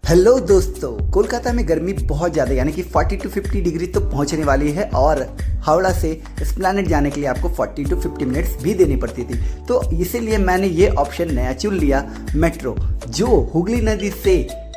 Hello दोस्तों, कोलकाता में गर्मी बहुत ज़्यादा यानी कि 40 to 50 डिग्री तो पहुंचने वाली है और हावड़ा से एस्प्लैनेड जाने के लिए आपको 40 to 50 मिनट्स भी देनी पड़ती थी। तो इसीलिए मैंने ये ऑप्शन नया चुन लिया, मेट्रो, जो हुगली नदी से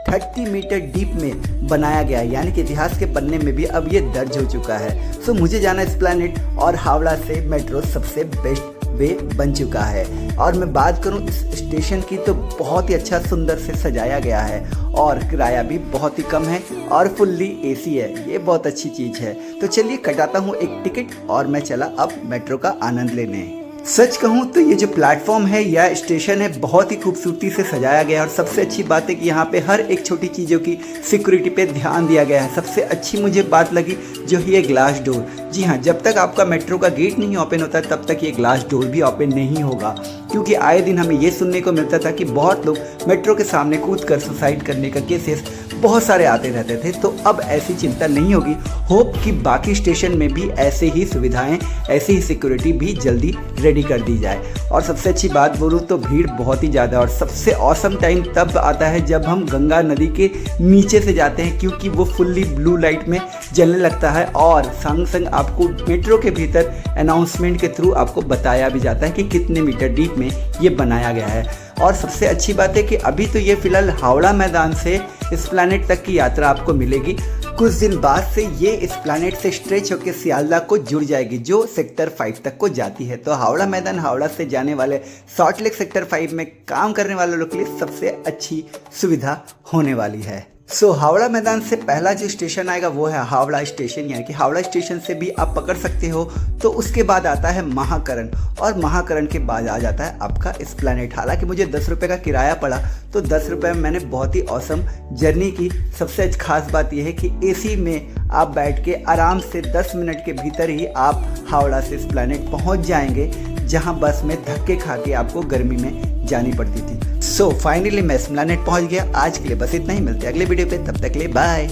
30 मीटर डीप में बनाया गया है, यानी कि इतिहास के पन्ने में भी अब ये दर्ज हो चुका है। सो मुझे जाना एस्प्लैनेड और हावड़ा से मेट्रो सबसे बेस्ट वे बन चुका है। और मैं बात करूं इस स्टेशन की तो बहुत ही अच्छा सुंदर से सजाया गया है और किराया भी बहुत ही कम है और फुल्ली एसी है। ये बहुत अच्छी चीज़ है। तो चलिए कटाता हूं एक टिकट और मैं चला अब मेट्रो का आनंद लेने। सच कहूँ तो ये जो प्लेटफॉर्म है या स्टेशन है बहुत ही खूबसूरती से सजाया गया है और सबसे अच्छी बात है कि यहाँ पे हर एक छोटी चीज़ों की सिक्योरिटी पे ध्यान दिया गया है। सबसे अच्छी मुझे बात लगी जो ये ग्लास डोर। जी हाँ, जब तक आपका मेट्रो का गेट नहीं ओपन होता तब तक ये ग्लास डोर भी ओपन नहीं होगा, क्योंकि आए दिन हमें ये सुनने को मिलता था कि बहुत लोग मेट्रो के सामने कूद कर सुसाइड करने का केसेस बहुत सारे आते रहते थे। तो अब ऐसी चिंता नहीं होगी। होप कि बाकी स्टेशन में भी ऐसे ही सुविधाएं, ऐसी ही सिक्योरिटी भी जल्दी रेडी कर दी जाए। और सबसे अच्छी बात बोलूँ तो भीड़ बहुत ही ज़्यादा और सबसे ऑसम टाइम तब आता है जब हम गंगा नदी के नीचे से जाते हैं, क्योंकि वो फुल्ली ब्लू लाइट में जलने लगता है और संग संग आपको मेट्रो के भीतर अनाउंसमेंट के थ्रू आपको बताया भी जाता है कि कितने मीटर डीप में ये बनाया गया है। और सबसे अच्छी बात है कि अभी तो ये फिलहाल हावड़ा मैदान से एस्प्लैनेड तक की यात्रा आपको मिलेगी। कुछ दिन बाद से ये एस्प्लैनेड से स्ट्रेच होकर सियालदह को जुड़ जाएगी, जो सेक्टर 5 तक को जाती है। तो हावड़ा मैदान हावड़ा से जाने वाले सॉल्ट लेक सेक्टर 5 में काम करने वाले लोगों के लिए सबसे अच्छी सुविधा होने वाली है। हावड़ा मैदान से पहला जो स्टेशन आएगा वो है हावड़ा स्टेशन, यानी कि हावड़ा स्टेशन से भी आप पकड़ सकते हो। तो उसके बाद आता है महाकरण और महाकरण के बाद आ जाता है आपका एस्प्लैनेड। हालांकि मुझे 10 रुपये का किराया पड़ा, तो 10 रुपये में मैंने बहुत ही औसम जर्नी की। सबसे खास बात यह है कि एसी में आप बैठ के आराम से 10 मिनट के भीतर ही आप हावड़ा से एस्प्लैनेड पहुँच जाएंगे, जहाँ बस में धक्के खा के आपको गर्मी में जानी पड़ती थी। फाइनली मैं एस्प्लैनेड पहुंच गया। आज के लिए बस इतना ही, मिलते हैं अगले वीडियो पे, तब तक के लिए बाय।